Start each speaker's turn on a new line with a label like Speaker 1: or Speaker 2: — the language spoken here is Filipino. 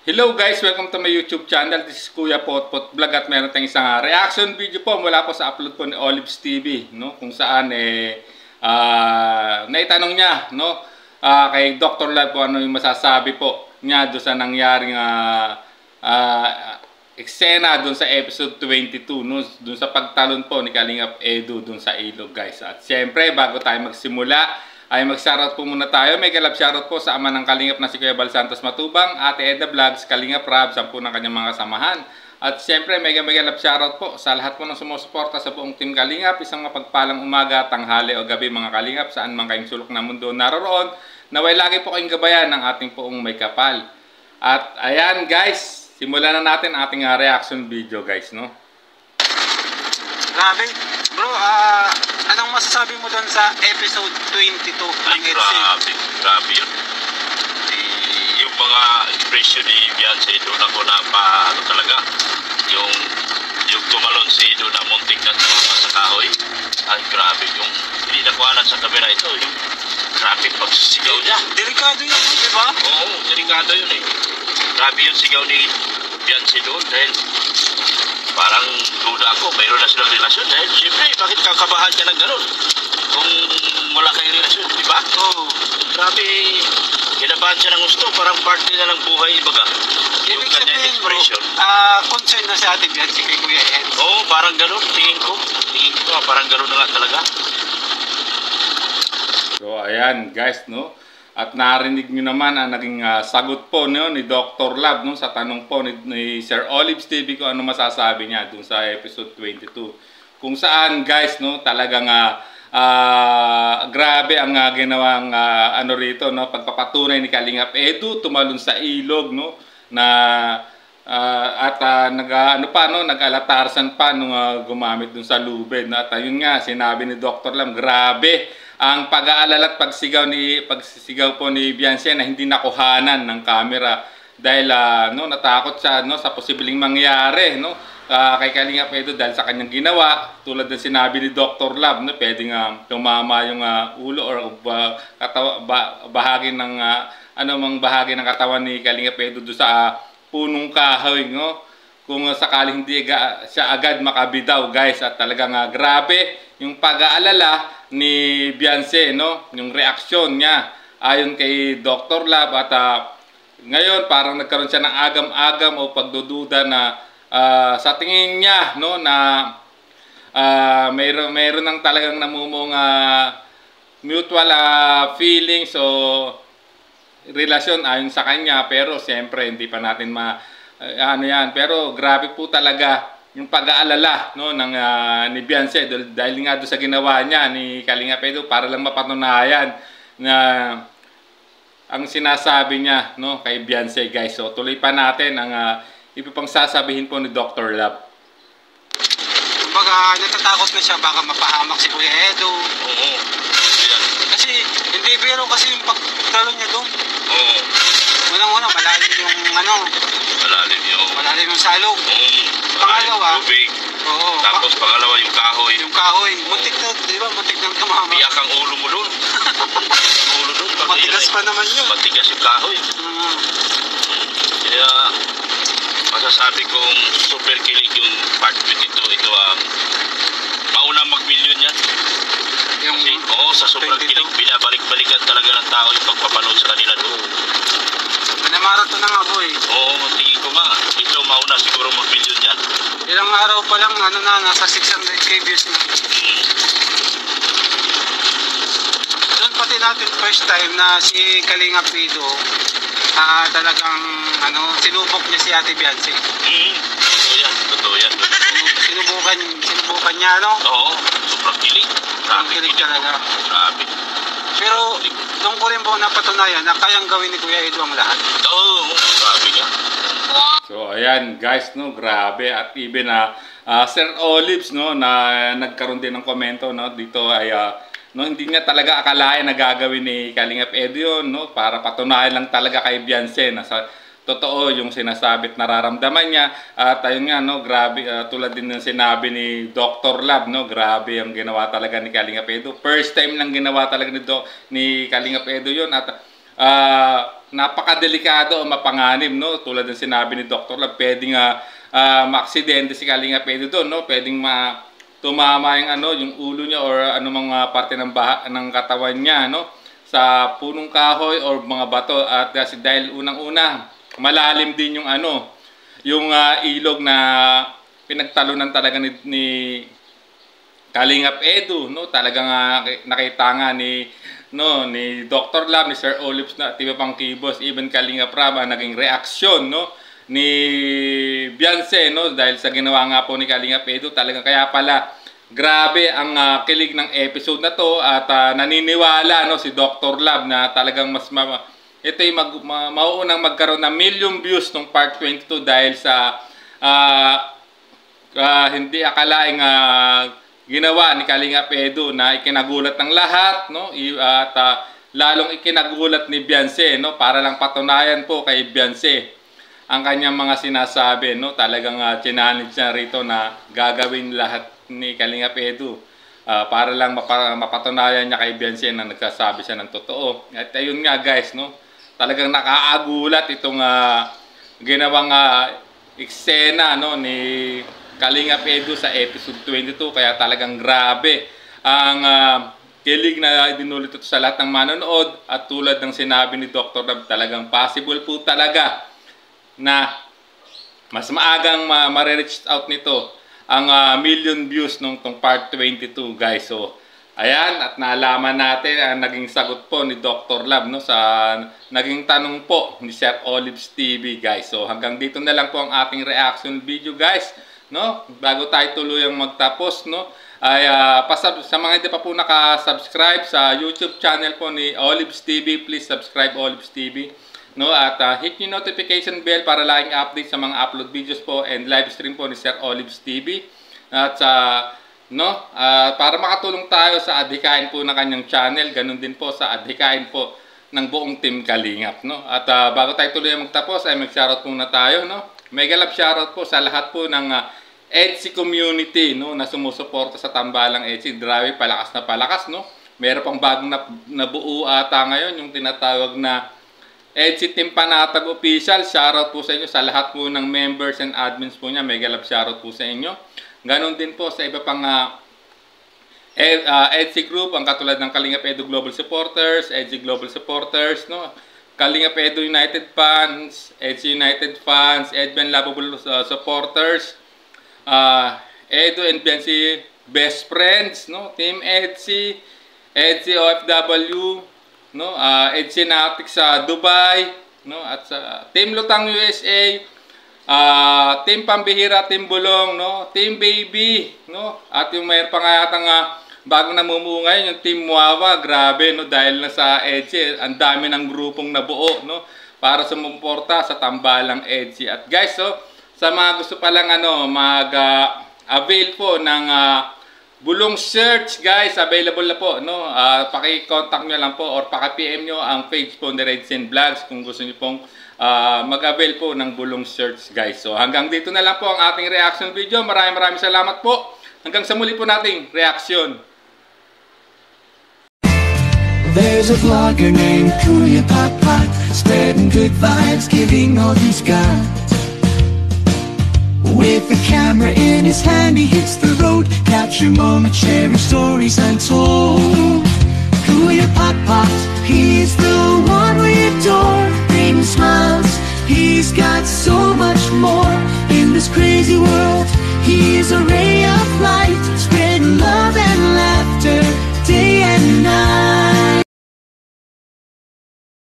Speaker 1: Hello guys, welcome to my YouTube channel. This is Kuya Potpot Vlog at meron tayong isang reaction video po mula po sa upload po ni Olives TV, no? Kung saan naitanong niya, no? Kay Dr. Lab po ano yung masasabi po niya doon sa nangyaring eksena doon sa episode 22, no? Doon sa pagtalon po ni Kalingap Edu doon sa ilog, guys. At siyempre, bago tayo magsimula, ay mag-shoutout po muna tayo. May galap shoutout po sa ama ng Kalingap na si Kuya Bal Santos Matubang, Ate Edna Vlogs, Kalingap Rab, 10 ng kanyang mga kasamahan. At siyempre, may galap shoutout po sa lahat po ng sumusuporta sa buong Team Kalingap. Isang mapagpalang umaga, tanghali o gabi mga Kalingap, saan man kayong sulok ng mundo naroroon. Naway lagi po kayong gabayan ng ating poong may kapal. At ayan guys, simulan na natin ating reaction video guys, no?
Speaker 2: Grabe, bro, anong masasabi mo doon sa episode 22 ng EDSA?
Speaker 3: Grabe yun. Yung mga expression ni Beyonce doon ako na ano talaga, yung tumalon si doon na muntik na tumama sa kahoy. Ay grabe, yung hindi nakuhanan sa kamera ito, yung grabe pagsisigaw niya.
Speaker 2: Delikado yun, di ba?
Speaker 3: Oo, delikado yun eh. Grabe yung sigaw ni Beyonce doon dahil parang duda ako, mayroon na silang relasyon. Dahil siyempre, bakit kakabahan ka ng gano'n? Kung wala kayong relasyon, di ba?
Speaker 2: Oo.
Speaker 3: Grabe, kinabahan siya ng gusto. Parang parte na ng buhay, baga. Yung
Speaker 2: Ibig
Speaker 3: kanyang
Speaker 2: sabihin, bro,
Speaker 3: expression.
Speaker 2: concern na si Ate Beyonce kay Kuya Ed.
Speaker 3: Oo, parang gano'n. Tingin ko, parang gano'n na nga talaga.
Speaker 1: So ayan guys, no? At narinig nyo naman ang naging sagot po no, ni Dr. Lab no, sa tanong po ni Sir Olives TV kung ano masasabi niya dun sa episode 22. Kung saan guys, no, talagang grabe ang ginawang ano rito, no, pagpapatunay ni Kalingap Edu tumalon sa ilog, no, na nag-alatarsan pa nung gumamit dun sa lubid. At ayun nga, sinabi ni Dr. Lam, grabe ang pag-aalala at pagsisigaw po ni Beyonce na hindi nakuhanan ng camera dahil natakot siya no, sa posibleng mangyari no, kay Kalingap Edu dahil sa kanyang ginawa. Tulad ng sinabi ni Dr. Lab, no, pwedeng tumama yung ulo or bahagi ng bahagi ng katawan ni Kalingap Edu doon sa punong kahoy, no? Kung sakaling hindi siya agad makabidaw, guys. At talagang grabe yung pag-aalala ni Beyonce, no? Yung reaksyon niya ayon kay Dr. Lab. At ngayon parang nagkaroon siya ng agam-agam o pagdududa na sa tingin niya, no, na mayroon ng talagang namumong mutual feelings o relasyon ayon sa kanya. Pero siyempre hindi pa natin pero grabe po talaga yung pag-aalala no ng ni Beyonce dahil nga doon sa ginawa niya ni Kalingap Edu para lang mapatunayan na ang sinasabi niya no kay Beyonce, guys. So tuloy pa natin ang iba pang sasabihin po ni Dr. Lab.
Speaker 2: Kumbaga, natatakot na siya baka mapahamak si Kuya Edu.
Speaker 3: Oo.
Speaker 2: Kasi hindi biro kasi yung pagtalon niya doon.
Speaker 3: Oo.
Speaker 2: Unang-una, malalim yung malalim yung salog. Pangalawa,
Speaker 3: tubig.
Speaker 2: oo.
Speaker 3: Tapos pangalawa yung kahoy.
Speaker 2: Yung kahoy, muntik na, di ba? Muntik na tumama.
Speaker 3: Biyak ang ulo mo doon. Ulo doon.
Speaker 2: Matigas pa naman yun.
Speaker 3: Matigas yung kahoy. Kaya masasabi kong super kilig yung part 22. Ito maunang mag-million yan. Kasi, sa sobrang kilig, binabalik-balikan talaga ng tao yung pagpapanood sa kanila doon.
Speaker 2: Namarato na nga, boy.
Speaker 3: Oo, tingin ko nga. Ito mauna siguro mag-million yan.
Speaker 2: Ilang araw pa lang, nasa 600k views na. Doon pati natin first time na si Kalingap Edu talagang sinubok niya si Ate Beyonce.
Speaker 3: Totoo yan.
Speaker 2: Sinubukan niya,
Speaker 3: Oo, sobrang kilig.
Speaker 2: Ang kilig talaga.
Speaker 3: Grabe.
Speaker 2: Pero doon ko rin po napatunayan na kayang gawin ni Kuya Edu ang lahat.
Speaker 3: Oo, grabe nga.
Speaker 1: So ayan guys, no, grabe. At even Sir Olives, no, na nagkaroon din ng komento, no, dito ay hindi niya talaga akalain na gagawin ni Kalingap Edu yun, no, para patunayan lang talaga kay Beyonce na totoo yung sinasabi at nararamdaman niya. At ayun nga, no, grabe, tulad din ng sinabi ni Dr. Lab, no, grabe ang ginawa talaga ni Kalingap Edu. First time lang ginawa talaga ni Kalingap Edu yun. At napakadelikado o mapanganib, no? Tulad ng sinabi ni Dr. Love, pwedeng maaksidente si Kalingap Edu doon, no? Pwedeng tumama yung ulo niya or anumang parte ng katawan niya, no? Sa punong kahoy or mga bato. At kasi dahil unang-una, malalim din yung yung ilog na pinagtalunan talaga ni Kalingap Edu, no? Talagang nakita nga ni Dr. Love, ni Sir Olives na at iba pang kibos, even Kalingap Rab, naging reaksyon, no, ni Beyonce, no, dahil sa ginawa nga po ni Kalingap Edu. Talagang kaya pala grabe ang kilig ng episode na to at naniniwala, no, si Dr. Love na talagang ito yung mauunang magkaroon ng million views ng part 22 dahil sa hindi akalaing ginawa ni Kalingap Edu na ikinagulat ng lahat, no? At lalong ikinagulat ni Beyonce, no? Para lang patunayan po kay Beyonce ang kanyang mga sinasabi, no? Talagang challenge niya rito na gagawin lahat ni Kalingap Edu para lang mapatunayan niya kay Beyonce na nagsasabi siya ng totoo. At ayun nga guys, no? Talagang nakaagulat itong ginawang eksena, no, ni Kalingap Edu sa episode 22. Kaya talagang grabe ang kilig na dinulit ito sa lahat ng manonood. At tulad ng sinabi ni Dr. Love, talagang possible po talaga na mas maagang ma-reach out nito ang million views nung part 22 guys. So ayan, at nalaman natin ang naging sagot po ni Dr. Love, no, sa naging tanong po ni Sir Olives TV guys. So hanggang dito na lang po ang ating reaction video guys, no? Bago tayo tuluyang magtapos, no, ay sa mga hindi pa po naka-subscribe sa YouTube channel po ni Olives TV, please subscribe Olives TV, no, at hit yung notification bell para laging update sa mga upload videos po and live stream po ni Sir Olives TV. At para makatulong tayo sa adhikain po ng kanyang channel, ganun din po sa adhikain po ng buong Team Kalingap, no? At bago tayo tuloy magtapos ay mag-shoutout muna tayo, no? Mega love shoutout po sa lahat po ng EDSI community, no, na sumusuporta sa Tambalang EDSI. Grabe, palakas na palakas, no? Meron pang bagong nabuo ata ngayon, yung tinatawag na EDSI Team Panatag Official. Shoutout po sa inyo sa lahat po ng members and admins po niya. Mega love shoutout po sa inyo. Ganon din po sa iba pang EDSI group, ang katulad ng Kalingap Edu Global Supporters, EDSI Global Supporters, no? Kalingap Edu United Fans, EDSI United Fans, Edben Lovable Supporters, Edu and Beyonce Best Friends, no? Team EDSI, EDSI OFW, no? EDSI Nautics sa Dubai, no? At sa Team Lutang USA, Team Pambihira, Team Bulong, no? Team Baby, no? At yung mayroon pa nga yatang bagong namumuo ngayon, yung Team Muawa. Grabe, no? Dahil na sa EDSI, ang dami ng grupong nabuo, no? Para sumuporta sa Tambalang EDSI. At guys, so, sa mga gusto palang mag-avail po ng Bulong Search, guys, available na po, no? Paki-contact nyo lang po or paki-PM nyo ang page po ni Redzen Vlogs kung gusto nyo pong mag-avail po ng Bulong Search, guys. So hanggang dito na lang po ang ating reaction video. Maraming salamat po. Hanggang sa muli po nating reaction.
Speaker 4: There's a vlogger named Kuya Papa, spreading good vibes, giving all he's got. With a camera in his hand, he hits the road, capture moments, sharing stories untold. Kuya Papa, he's the one we adore, bringing smiles, he's got so much more. In this crazy world, he is a ray of light, spreading love.